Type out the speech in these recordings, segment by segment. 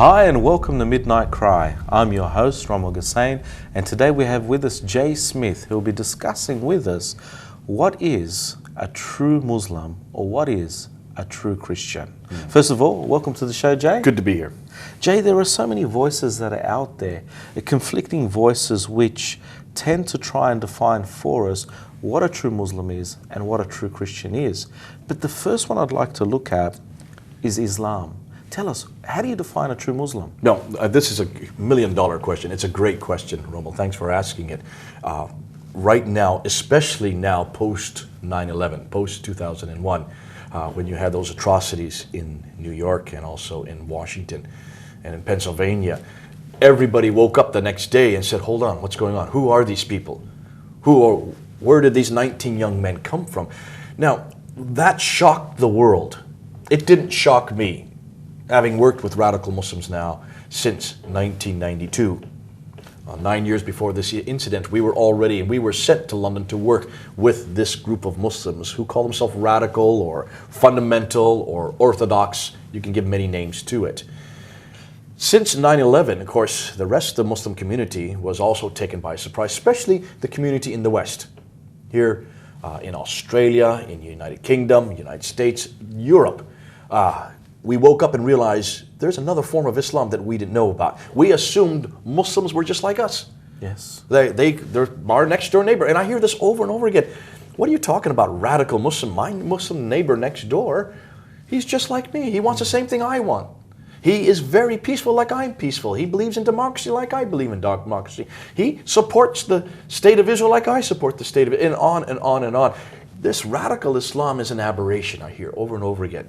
Hi and welcome to Midnight Cry. I'm your host, Ramal Hussain, and today we have with us Jay Smith, who will be discussing with us what is a true Muslim or what is a true Christian. First of all, welcome to the show, Jay. Good to be here. Jay, there are so many voices that are out there, conflicting voices which tend to try and define for us what a true Muslim is and what a true Christian is. But the first one I'd like to look at is Islam. Tell us, how do you define a true Muslim? No, this is $1 million question. It's a great question, Rommel. Thanks for asking it. Right now, especially now post 9/11, post 2001, when you had those atrocities in New York and also in Washington and in Pennsylvania, everybody woke up the next day and said, hold on, what's going on? Who are these people? Where did these 19 young men come from? Now, that shocked the world. It didn't shock me. Having worked with radical Muslims now since 1992, 9 years before this incident, we were sent to London to work with this group of Muslims who call themselves radical or fundamental or orthodox. You can give many names to it. Since 9/11, of course, the rest of the Muslim community was also taken by surprise, especially the community in the West, here in Australia, in the United Kingdom, United States, Europe. We woke up and realized there's another form of Islam that we didn't know about. We assumed Muslims were just like us. Yes. They're our next door neighbor. And I hear this over and over again. What are you talking about, radical Muslim? My Muslim neighbor next door, he's just like me. He wants the same thing I want. He is very peaceful like I'm peaceful. He believes in democracy like I believe in democracy. He supports the state of Israel like I support the state of Israel, and on and on and on. This radical Islam is an aberration, I hear over and over again.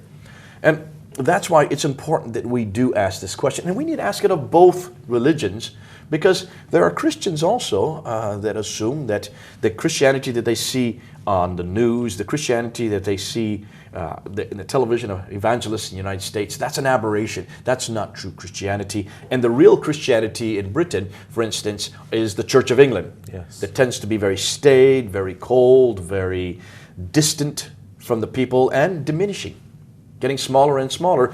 And that's why it's important that we do ask this question. And we need to ask it of both religions, because there are Christians also that assume that the Christianity that they see on the news, the Christianity that they see in the television of evangelists in the United States, that's an aberration. That's not true Christianity. And the real Christianity in Britain, for instance, is the Church of England. Yes. That tends to be very staid, very cold, very distant from the people, and diminishing. Getting smaller and smaller,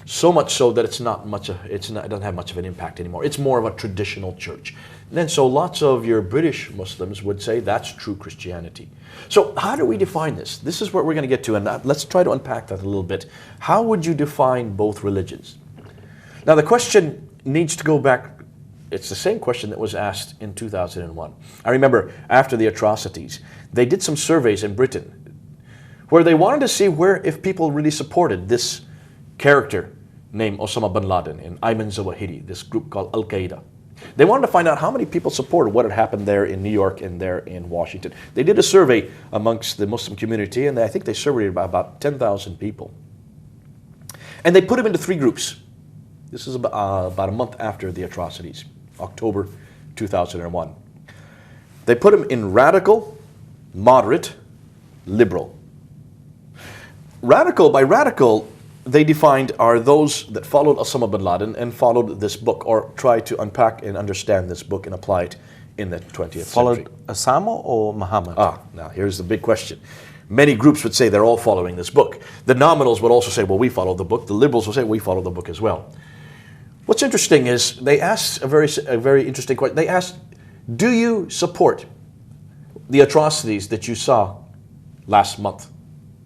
so much so that it doesn't have much of an impact anymore. It's more of a traditional church. And then so lots of your British Muslims would say that's true Christianity. So how do we define this? This is what we're going to get to, and let's try to unpack that a little bit. How would you define both religions? Now the question needs to go back. It's the same question that was asked in 2001. I remember after the atrocities, they did some surveys in Britain where they wanted to see if people really supported this character named Osama bin Laden and Ayman Zawahiri, this group called Al-Qaeda. They wanted to find out how many people supported what had happened there in New York and there in Washington. They did a survey amongst the Muslim community, and I think they surveyed about 10,000 people. And they put them into three groups. This is about a month after the atrocities, October 2001. They put them in radical, moderate, liberal. Radical, by radical, they defined are those that followed Osama bin Laden and followed this book, or tried to unpack and understand this book and apply it in the 20th century. Followed Osama or Muhammad? Now here's the big question. Many groups would say they're all following this book. The nominals would also say, well, we follow the book. The liberals would say, we follow the book as well. What's interesting is they asked a very interesting question. They asked, do you support the atrocities that you saw last month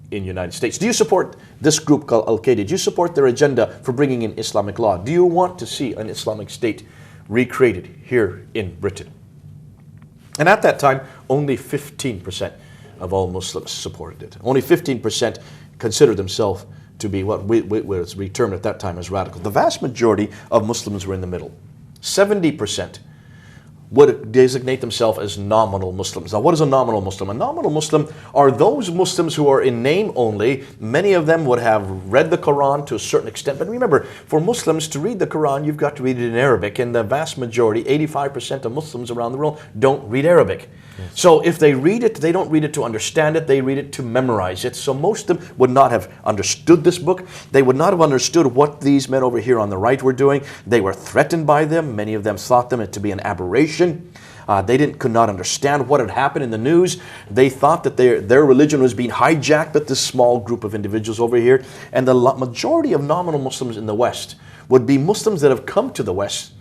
in the United States? Do you support this group called Al-Qaeda? Do you support their agenda for bringing in Islamic law? Do you want to see an Islamic state recreated here in Britain? And at that time, only 15% of all Muslims supported it. Only 15% considered themselves to be what we termed at that time as radical. The vast majority of Muslims were in the middle. 70% would designate themselves as nominal Muslims. Now, what is a nominal Muslim? A nominal Muslim are those Muslims who are in name only. Many of them would have read the Quran to a certain extent. But remember, for Muslims to read the Quran, you've got to read it in Arabic. And the vast majority, 85% of Muslims around the world, don't read Arabic. Yes. So if they read it, they don't read it to understand it. They read it to memorize it. So most of them would not have understood this book. They would not have understood what these men over here on the right were doing. They were threatened by them. Many of them thought them to be an aberration. They could not understand what had happened in the news. They thought that their religion was being hijacked by this small group of individuals over here. And the majority of nominal Muslims in the West would be Muslims that have come to the West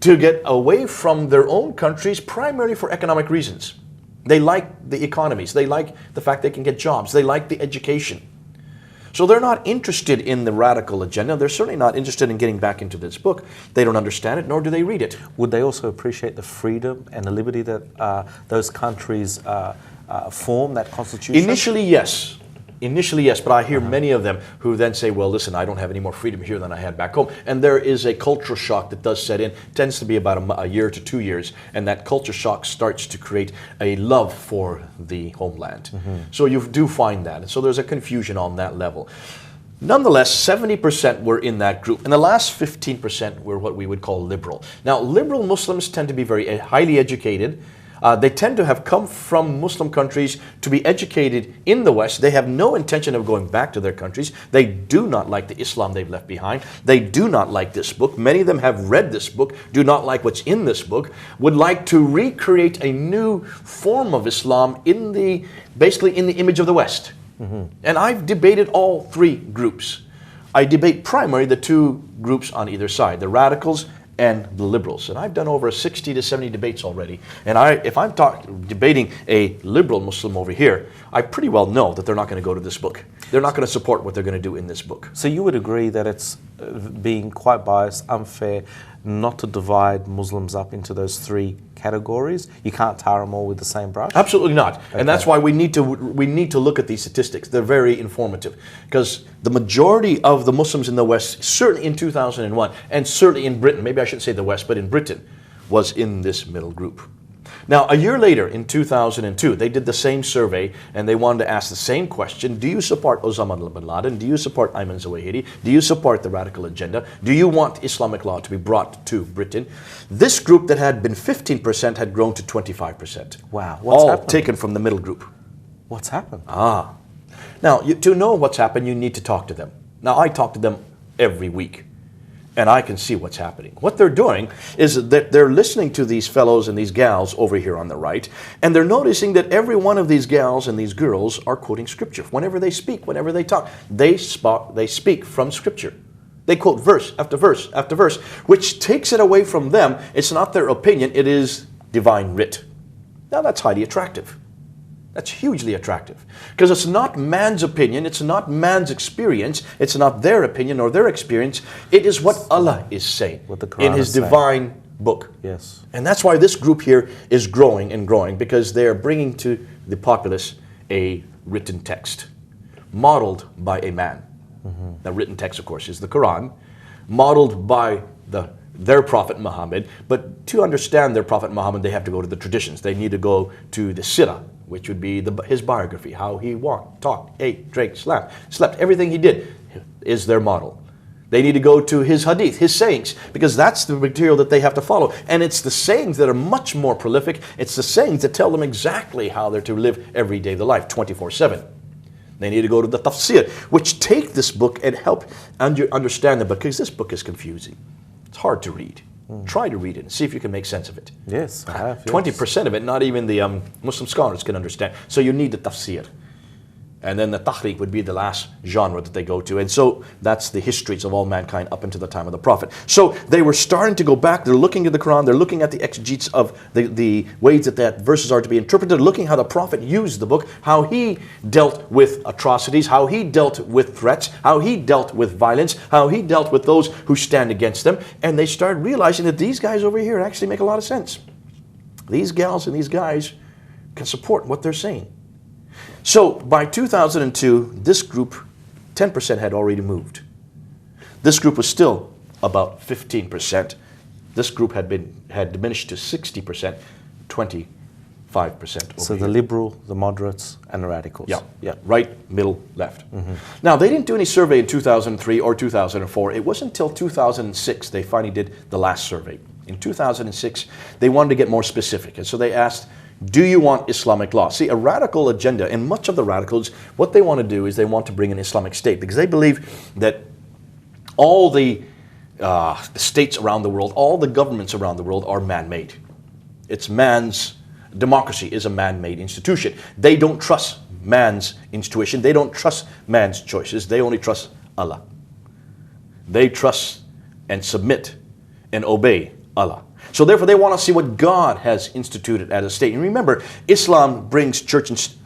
to get away from their own countries primarily for economic reasons. They like the economies. They like the fact they can get jobs. They like the education. So they're not interested in the radical agenda. They're certainly not interested in getting back into this book. They don't understand it, nor do they read it. Would they also appreciate the freedom and the liberty that those countries form, that constitution? Initially, yes. Initially, yes, but I hear many of them who then say, well, listen, I don't have any more freedom here than I had back home. And there is a cultural shock that does set in. It tends to be about a year to 2 years. And that culture shock starts to create a love for the homeland. So you do find that. And so there's a confusion on that level. Nonetheless, 70% were in that group. And the last 15% were what we would call liberal. Now, liberal Muslims tend to be very highly educated. They tend to have come from Muslim countries to be educated in the West. They have no intention of going back to their countries. They do not like the Islam they've left behind. They do not like this book. Many of them have read this book, do not like what's in this book, would like to recreate a new form of Islam basically in the image of the West. And I've debated all three groups. I debate primarily the two groups on either side, the radicals and the liberals. And I've done over 60 to 70 debates already. And if I'm debating a liberal Muslim over here, I pretty well know that they're not going to go to this book. They're not going to support what they're going to do in this book. So you would agree that it's being quite biased, unfair, not to divide Muslims up into those three categories? You can't tar them all with the same brush? Absolutely not. Okay. And that's why we need to look at these statistics. They're very informative. Because the majority of the Muslims in the West, certainly in 2001, and certainly in Britain, maybe I shouldn't say the West, but in Britain, was in this middle group. Now, a year later, in 2002, they did the same survey, and they wanted to ask the same question. Do you support Osama bin Laden? Do you support Ayman Zawahiri? Do you support the radical agenda? Do you want Islamic law to be brought to Britain? This group that had been 15% had grown to 25%. Wow. What's all happened? Taken from the middle group. What's happened? Now, to know what's happened, you need to talk to them. Now, I talk to them every week. And I can see what's happening. What they're doing is that they're listening to these fellows and these gals over here on the right, and they're noticing that every one of these gals and these girls are quoting Scripture. Whenever they speak, whenever they talk, they speak from Scripture. They quote verse after verse after verse, which takes it away from them. It's not their opinion, it is divine writ. Now that's highly attractive. That's hugely attractive. Because it's not man's opinion, it's not man's experience, it's not their opinion or their experience, it is what Allah is saying in His divine book. Yes. And that's why this group here is growing and growing, because they're bringing to the populace a written text, modeled by a man. The written text, of course, is the Quran, modeled by their Prophet Muhammad. But to understand their Prophet Muhammad, they have to go to the traditions. They need to go to the Sirah, which would be his biography, how he walked, talked, ate, drank, slept, everything he did is their model. They need to go to his hadith, his sayings, because that's the material that they have to follow. And it's the sayings that are much more prolific. It's the sayings that tell them exactly how they're to live every day of their life, 24/7. They need to go to the tafsir, which take this book and help understand the book, because this book is confusing. It's hard to read. Try to read it and see if you can make sense of it. Yes, I have. 20% of it, not even the Muslim scholars can understand. So you need the tafsir. And then the tahriq would be the last genre that they go to. And so that's the histories of all mankind up until the time of the Prophet. So they were starting to go back. They're looking at the Quran. They're looking at the exegetes of the ways that verses are to be interpreted, looking how the Prophet used the book, how he dealt with atrocities, how he dealt with threats, how he dealt with violence, how he dealt with those who stand against them. And they started realizing that these guys over here actually make a lot of sense. These gals and these guys can support what they're saying. So by 2002, this group, 10% had already moved. This group was still about 15%. This group had diminished to 60%, 25% over So here. the liberal, the moderates, and the radicals. Yeah. Right, middle, left. Now, they didn't do any survey in 2003 or 2004. It wasn't until 2006 they finally did the last survey. In 2006, they wanted to get more specific. And so they asked, do you want Islamic law? See, a radical agenda, and much of the radicals, what they want to do is they want to bring an Islamic state, because they believe that all the states around the world, all the governments around the world are man-made. Democracy is a man-made institution. They don't trust man's intuition. They don't trust man's choices. They only trust Allah. They trust and submit and obey Allah. So therefore they want to see what God has instituted as a state. And remember, Islam brings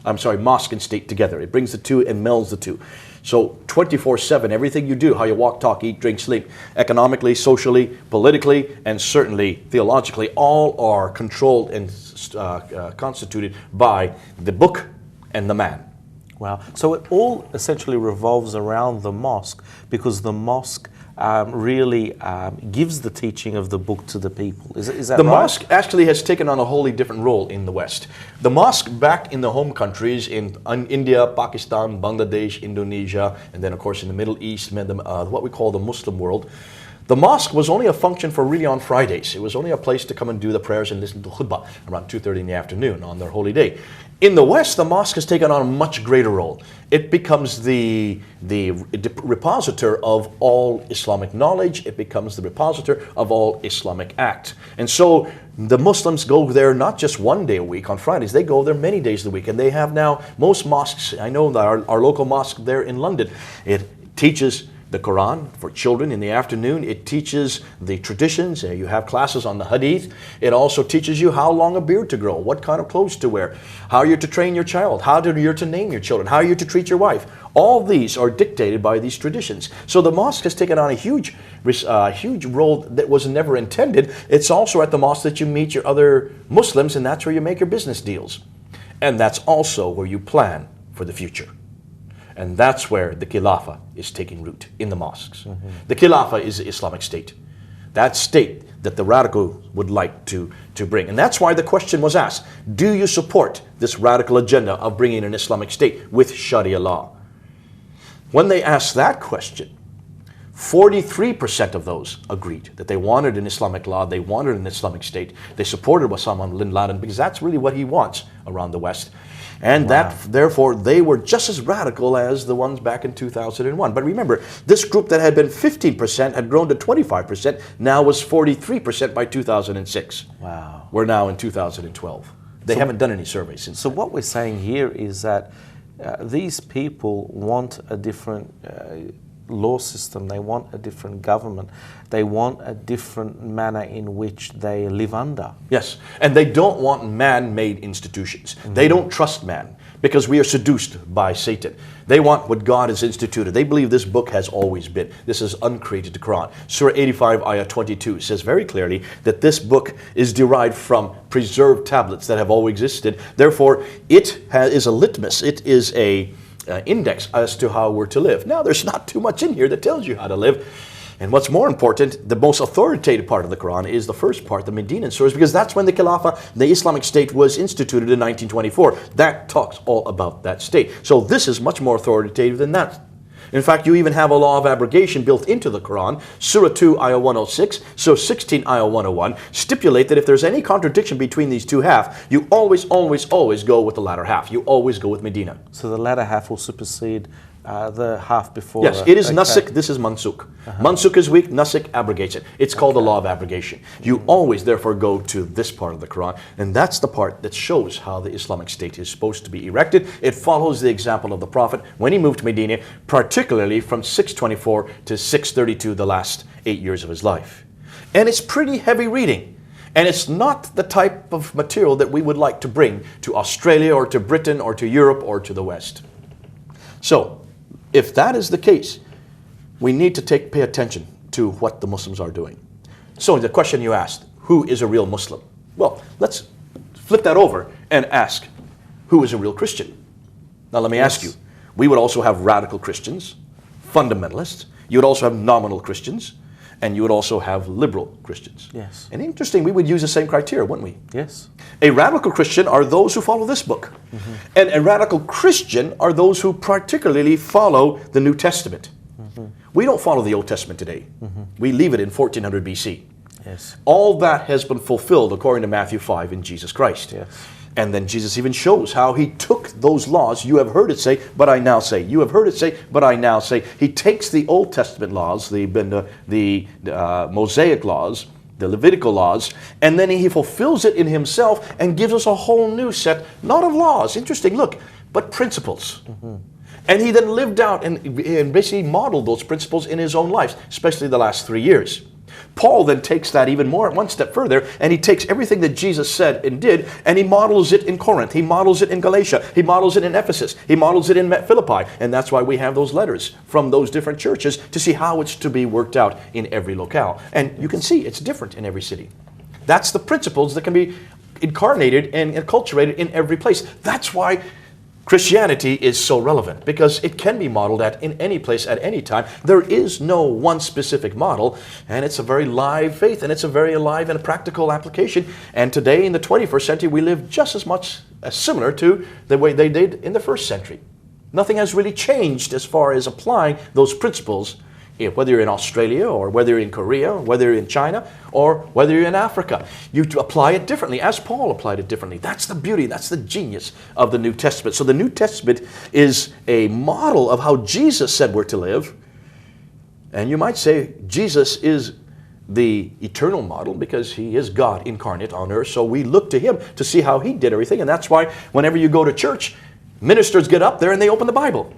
mosque and state together. It brings the two and melds the two. So 24/7, everything you do, how you walk, talk, eat, drink, sleep, economically, socially, politically, and certainly theologically, all are controlled and constituted by the book and the man. Wow. So it all essentially revolves around the mosque, because the mosque really gives the teaching of the book to the people. Is that the right? mosque actually has taken on a wholly different role in the West. The mosque back in the home countries in India, Pakistan, Bangladesh, Indonesia, and then of course in the Middle East, what we call the Muslim world, the mosque was only a function for really on Fridays. It was only a place to come and do the prayers and listen to khutbah around 2:30 in the afternoon on their holy day. In the West, the mosque has taken on a much greater role. It becomes the repositor of all Islamic knowledge. It becomes the repositor of all Islamic act. And so the Muslims go there not just one day a week on Fridays, they go there many days a week. And they have now, most mosques, I know that our local mosque there in London, it teaches the Quran for children in the afternoon. It teaches the traditions. You have classes on the hadith. It also teaches you how long a beard to grow, what kind of clothes to wear, how you're to train your child, how you're to name your children, how you're to treat your wife. All these are dictated by these traditions. So the mosque has taken on a huge role that was never intended. It's also at the mosque that you meet your other Muslims, and that's where you make your business deals. And that's also where you plan for the future. And that's where the Khilafah is taking root, in the mosques. Mm-hmm. The Khilafah is the Islamic state. That state that the radical would like to bring. And that's why the question was asked, do you support this radical agenda of bringing an Islamic state with Sharia law? When they asked that question, 43% of those agreed that they wanted an Islamic law, they wanted an Islamic state. They supported Osama bin Laden because that's really what he wants around the West. And that, therefore, they were just as radical as the ones back in 2001. But remember, this group that had been 15% had grown to 25%, now was 43% by 2006. Wow. We're now in 2012. They haven't done any surveys since So then. what we're saying here is that these people want a different law system, they want a different government, they want a different manner in which they live under. Yes, and they don't want man-made institutions. Mm-hmm. They don't trust man because we are seduced by Satan. They want what God has instituted. They believe this book has always been. This is uncreated to Quran. Surah 85, ayah 22 says very clearly that this book is derived from preserved tablets that have always existed. Therefore, it is a litmus. It is a index as to how we're to live. Now, there's not too much in here that tells you how to live. And what's more important, the most authoritative part of the Quran is the first part, the Medinan surahs, because that's when the Khilafah, the Islamic State, was instituted in 1924. That talks all about that state. So this is much more authoritative than that. In fact, you even have a law of abrogation built into the Quran. Surah 2, ayah 106, Surah 16, ayah 101, stipulate that if there's any contradiction between these two halves, you always go with the latter half. You always go with Medina. So the latter half will supersede the half before. Yes, it is nasik, this is mansuk. Mansuk is weak, nasik abrogates it. It's called the law of abrogation. You always therefore go to this part of the Quran, and that's the part that shows how the Islamic State is supposed to be erected. It follows the example of the Prophet when he moved to Medina, particularly from 624 to 632, the last 8 years of his life. And it's pretty heavy reading. And it's not the type of material that we would like to bring to Australia or to Britain or to Europe or to the West. So, if that is the case, we need to pay attention to what the Muslims are doing. So the question you asked, who is a real Muslim? Well, let's flip that over and ask, who is a real Christian? Now let me ask you, we would also have radical Christians, fundamentalists, you would also have nominal Christians, and you would also have liberal Christians. Yes. And interesting, we would use the same criteria, wouldn't we? Yes. A radical Christian are those who follow this book. Mm-hmm. And a radical Christian are those who particularly follow the New Testament. Mm-hmm. We don't follow the Old Testament today. Mm-hmm. We leave it in 1400 BC. Yes. All that has been fulfilled according to Matthew 5 in Jesus Christ. Yes. And then Jesus even shows how he took those laws, you have heard it say, but I now say. You have heard it say, but I now say. He takes the Old Testament laws, the Mosaic laws, the Levitical laws, and then he fulfills it in himself and gives us a whole new set, not of laws, interesting, look, but principles. Mm-hmm. And he then lived out and basically modeled those principles in his own life, especially the last 3 years. Paul then takes that even more, one step further, and he takes everything that Jesus said and did, and he models it in Corinth. He models it in Galatia. He models it in Ephesus. He models it in Philippi. And that's why we have those letters from those different churches to see how it's to be worked out in every locale. And you can see it's different in every city. That's the principles that can be incarnated and acculturated in every place. That's why Christianity is so relevant, because it can be modeled in any place at any time. There is no one specific model, and it's a very live faith, and it's a very alive and practical application. And today in the 21st century, we live just as much similar to the way they did in the first century. Nothing has really changed as far as applying those principles, whether you're in Australia or whether you're in Korea or whether you're in China or whether you're in Africa. You apply it differently, as Paul applied it differently. That's the beauty, that's the genius of the New Testament. So the New Testament is a model of how Jesus said we're to live. And you might say Jesus is the eternal model because he is God incarnate on earth. So we look to him to see how he did everything. And that's why whenever you go to church, ministers get up there and they open the Bible.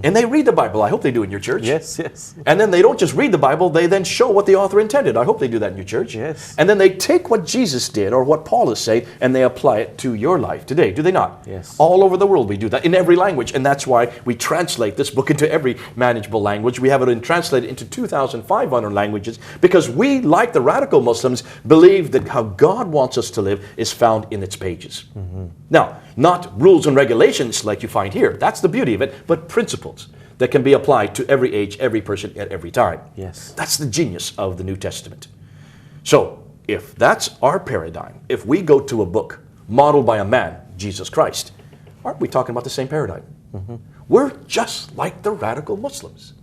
And they read the Bible. I hope they do in your church. Yes, yes. And then they don't just read the Bible, they then show what the author intended. I hope they do that in your church. Yes. And then they take what Jesus did or what Paul is saying and they apply it to your life today. Do they not? Yes. All over the world we do that in every language. And that's why we translate this book into every manageable language. We have it translated into 2,500 languages because we, like the radical Muslims, believe that how God wants us to live is found in its pages. Now, not rules and regulations like you find here. That's the beauty of it, but principles that can be applied to every age, every person, at every time. Yes. That's the genius of the New Testament. So, if that's our paradigm, if we go to a book modeled by a man, Jesus Christ, aren't we talking about the same paradigm? We're just like the radical Muslims.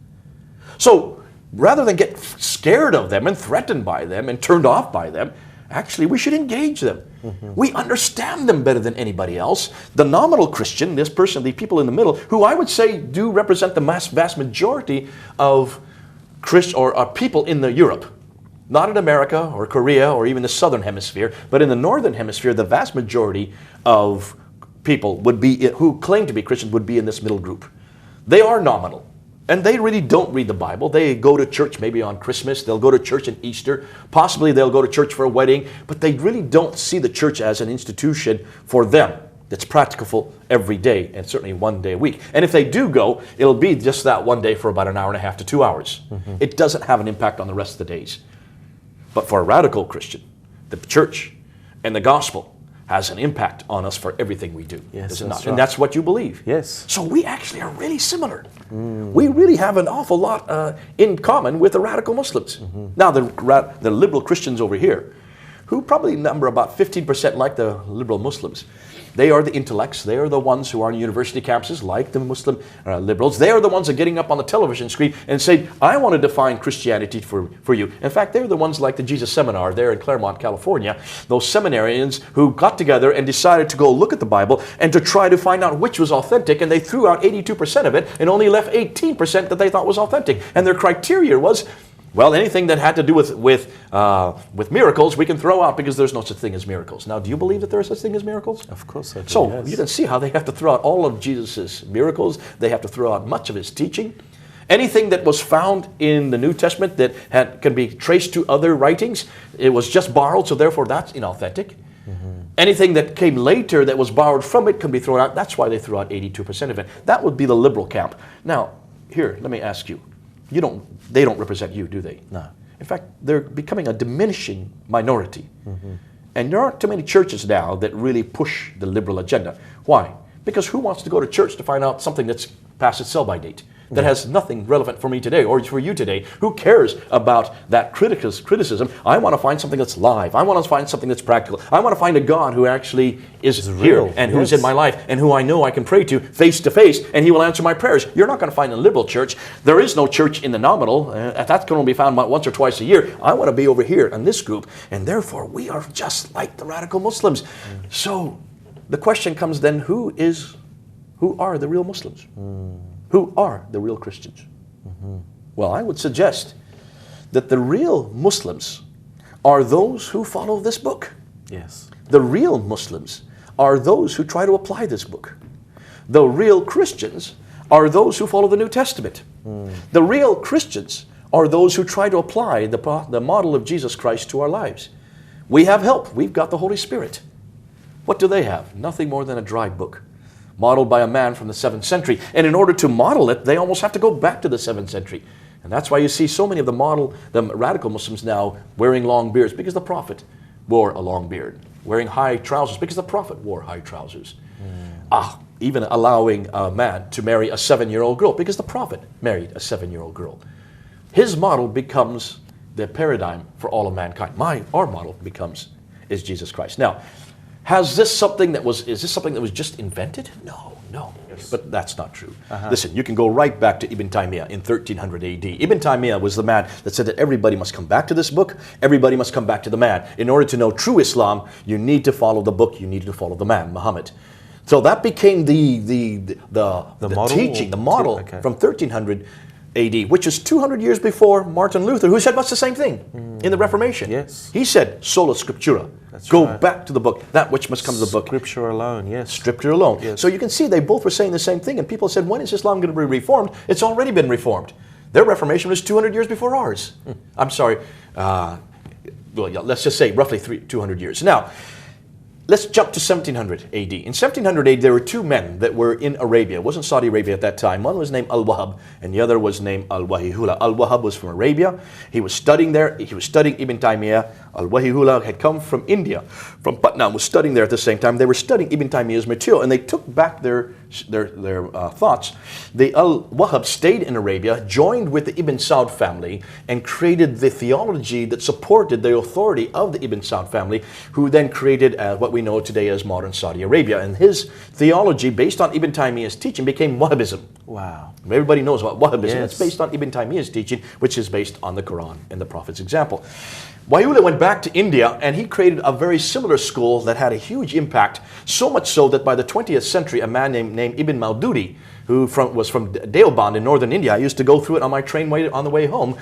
So, rather than get scared of them and threatened by them and turned off by them, actually, we should engage them. We understand them better than anybody else. The nominal Christian, this person, the people in the middle, who I would say do represent the vast majority of people in Europe. Not in America or Korea or even the southern hemisphere, but in the northern hemisphere, the vast majority of people would be who claim to be Christians would be in this middle group. They are nominal. And they really don't read the Bible. They go to church maybe on Christmas. They'll go to church on Easter. Possibly they'll go to church for a wedding. But they really don't see the church as an institution for them that's practical every day and certainly one day a week. And if they do go, it'll be just that one day for about an hour and a half to 2 hours. It doesn't have an impact on the rest of the days. But for a radical Christian, the church and the gospel has an impact on us for everything we do. Yes, does it that's not? right. And that's what you believe. Yes. So we actually are really similar. We really have an awful lot in common with the radical Muslims. Now, the liberal Christians over here, who probably number about 15% like the liberal Muslims, they are the intellects. They are the ones who are on university campuses like the Muslim liberals. They are the ones that are getting up on the television screen and say, I want to define Christianity for you. In fact, they're the ones like the Jesus Seminar there in Claremont, California, those seminarians who got together and decided to go look at the Bible and to try to find out which was authentic, and they threw out 82% of it and only left 18% that they thought was authentic. And their criteria was, well, anything that had to do with miracles, we can throw out because there's no such thing as miracles. Now, do you believe that there is such thing as miracles? Of course I do. So yes. you can see how they have to throw out all of Jesus' miracles. They have to throw out much of his teaching. Anything that was found in the New Testament that can be traced to other writings, it was just borrowed, so therefore that's inauthentic. Anything that came later that was borrowed from it can be thrown out. That's why they threw out 82% of it. That would be the liberal camp. Now, here, let me ask you. They don't represent you, do they? No. In fact, they're becoming a diminishing minority. And there aren't too many churches now that really push the liberal agenda. Why? Because who wants to go to church to find out something that's past its sell-by date? That has nothing relevant for me today or for you today. Who cares about that criticism? I want to find something that's live. I want to find something that's practical. I want to find a God who actually is here real. and who's in my life and who I know I can pray to face, and he will answer my prayers. You're not going to find a liberal church. There is no church in the nominal. That's going to be found about once or twice a year. I want to be over here in this group, and therefore we are just like the radical Muslims. So the question comes then, who are the real Muslims? Who are the real Christians? Well, I would suggest that the real Muslims are those who follow this book. Yes. The real Muslims are those who try to apply this book. The real Christians are those who follow the New Testament. The real Christians are those who try to apply the model of Jesus Christ to our lives. We have help. We've got the Holy Spirit. What do they have? Nothing more than a dry book, modeled by a man from the 7th century. And in order to model it, they almost have to go back to the 7th century. And that's why you see so many of the radical Muslims now wearing long beards, because the Prophet wore a long beard. Wearing high trousers, because the Prophet wore high trousers. Even allowing a man to marry a 7-year-old girl, because the Prophet married a 7-year-old girl. His model becomes the paradigm for all of mankind. Our model is Jesus Christ. Now, is this something that was just invented? No. Yes. But that's not true. Listen, you can go right back to Ibn Taymiyyah in 1300 AD. Ibn Taymiyyah was the man that said that everybody must come back to this book, everybody must come back to the man. In order to know true Islam, you need to follow the book, you need to follow the man, Muhammad. So that became the model, teaching, the model from 1300 AD, which is 200 years before Martin Luther, who said much the same thing in the Reformation. Yes. He said, sola scriptura. Go back to the book, that which must come to the book. Scripture alone, yes. Scripture alone. Yes. So you can see they both were saying the same thing, and people said, when is Islam going to be reformed? It's already been reformed. Their Reformation was 200 years before ours. I'm sorry, let's just say roughly 200 years. Now, let's jump to 1700 AD. In 1700 AD, there were two men that were in Arabia. It wasn't Saudi Arabia at that time. One was named Al-Wahhab, and the other was named Al-Wahihullah. Al-Wahhab was from Arabia. He was studying there. He was studying Ibn Taymiyyah. Al-Wahihullah had come from India, from Patna, was studying there at the same time. They were studying Ibn Taymiyyah's material, and they took back their thoughts. The Al-Wahhab stayed in Arabia, joined with the Ibn Saud family, and created the theology that supported the authority of the Ibn Saud family, who then created what we know today as modern Saudi Arabia. And his theology, based on Ibn Taymiyyah's teaching, became Wahhabism. Wow. Everybody knows about Wahhabism. Yes. It's based on Ibn Taymiyyah's teaching, which is based on the Quran and the Prophet's example. Wahihullah went back to India, and he created a very similar school that had a huge impact, so much so that by the 20th century, a man named Ibn Maududi, who was from Deoband in northern India, I used to go through it on my train on the way home.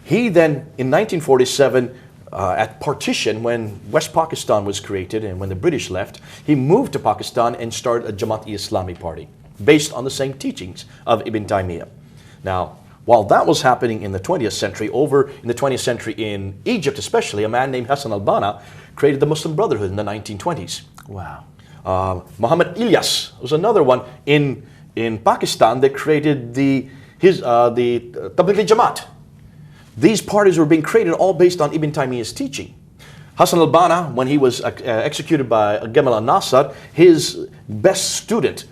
He then, in 1947, at partition, when West Pakistan was created and when the British left, he moved to Pakistan and started a Jamaat-e-Islami party, based on the same teachings of Ibn Taymiyyah. Now, while that was happening in the 20th century, over in the 20th century in Egypt especially, a man named Hassan al-Banna created the Muslim Brotherhood in the 1920s. Wow. Muhammad Ilyas was another one in Pakistan that created the Tablighi Jamaat. These parties were being created all based on Ibn Taymiyyah's teaching. Hassan al-Banna, when he was executed by Gamal al-Nasser, his best student,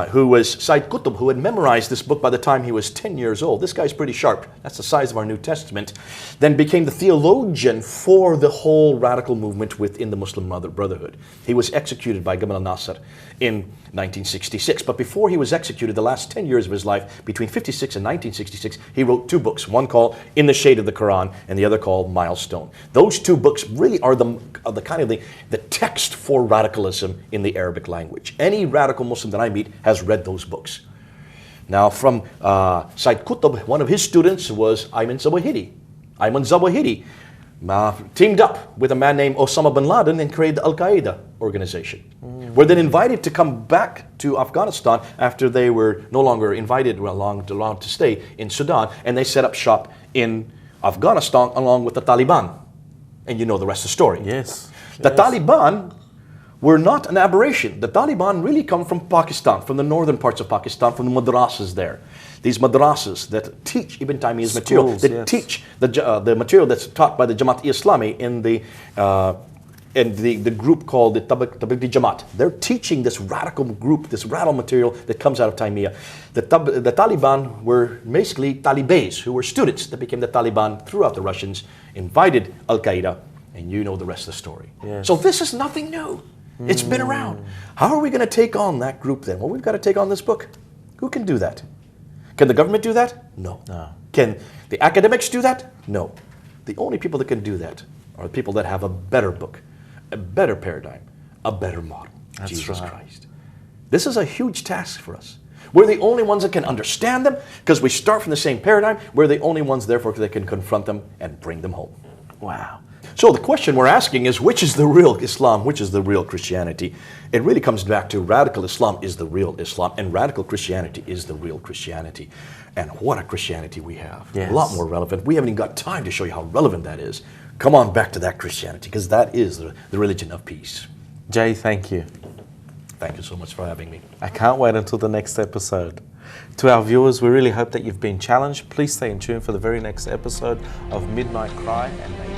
who was Sayyid Qutb, who had memorized this book by the time he was 10 years old. This guy's pretty sharp. That's the size of our New Testament. Then became the theologian for the whole radical movement within the Muslim Brotherhood. He was executed by Gamal al-Nasser in 1966. But before he was executed, the last 10 years of his life, between 56 and 1966, he wrote two books. One called In the Shade of the Quran, and the other called Milestone. Those two books really are the text for radicalism in the Arabic language. Any radical Muslim that I meet has read those books. Now, from Sayyid Qutb, one of his students was Ayman Zawahiri. Ayman Zawahiri teamed up with a man named Osama bin Laden and created the Al-Qaeda organization. Were then invited to come back to Afghanistan after they were no longer invited allowed to stay in Sudan, and they set up shop in Afghanistan along with the Taliban. And you know the rest of the story. Yes. The Taliban were not an aberration. The Taliban really come from Pakistan, from the northern parts of Pakistan, from the madrasas there. These madrasas that teach Ibn Taymiyyah's material, that teach the material that's taught by the Jamaat-e-Islami in the group called the Tablighi Jamaat. They're teaching this radical group, this radical material that comes out of Taymiyyah. The Taliban were basically Talibés, who were students that became the Taliban throughout the Russians, invited Al-Qaeda, and you know the rest of the story. Yes. So this is nothing new. It's been around. How are we going to take on that group then? Well, we've got to take on this book. Who can do that? Can the government do that? No. Can the academics do that? No. The only people that can do that are the people that have a better book, a better paradigm, a better model. That's Jesus right. Christ. This is a huge task for us. We're the only ones that can understand them because we start from the same paradigm. We're the only ones, therefore, that can confront them and bring them home. Wow. So the question we're asking is, which is the real Islam? Which is the real Christianity? It really comes back to radical Islam is the real Islam, and radical Christianity is the real Christianity. And what a Christianity we have. Yes. A lot more relevant. We haven't even got time to show you how relevant that is. Come on back to that Christianity, because that is the religion of peace. Jay, thank you. Thank you so much for having me. I can't wait until the next episode. To our viewers, we really hope that you've been challenged. Please stay in tune for the very next episode of Midnight Cry, and may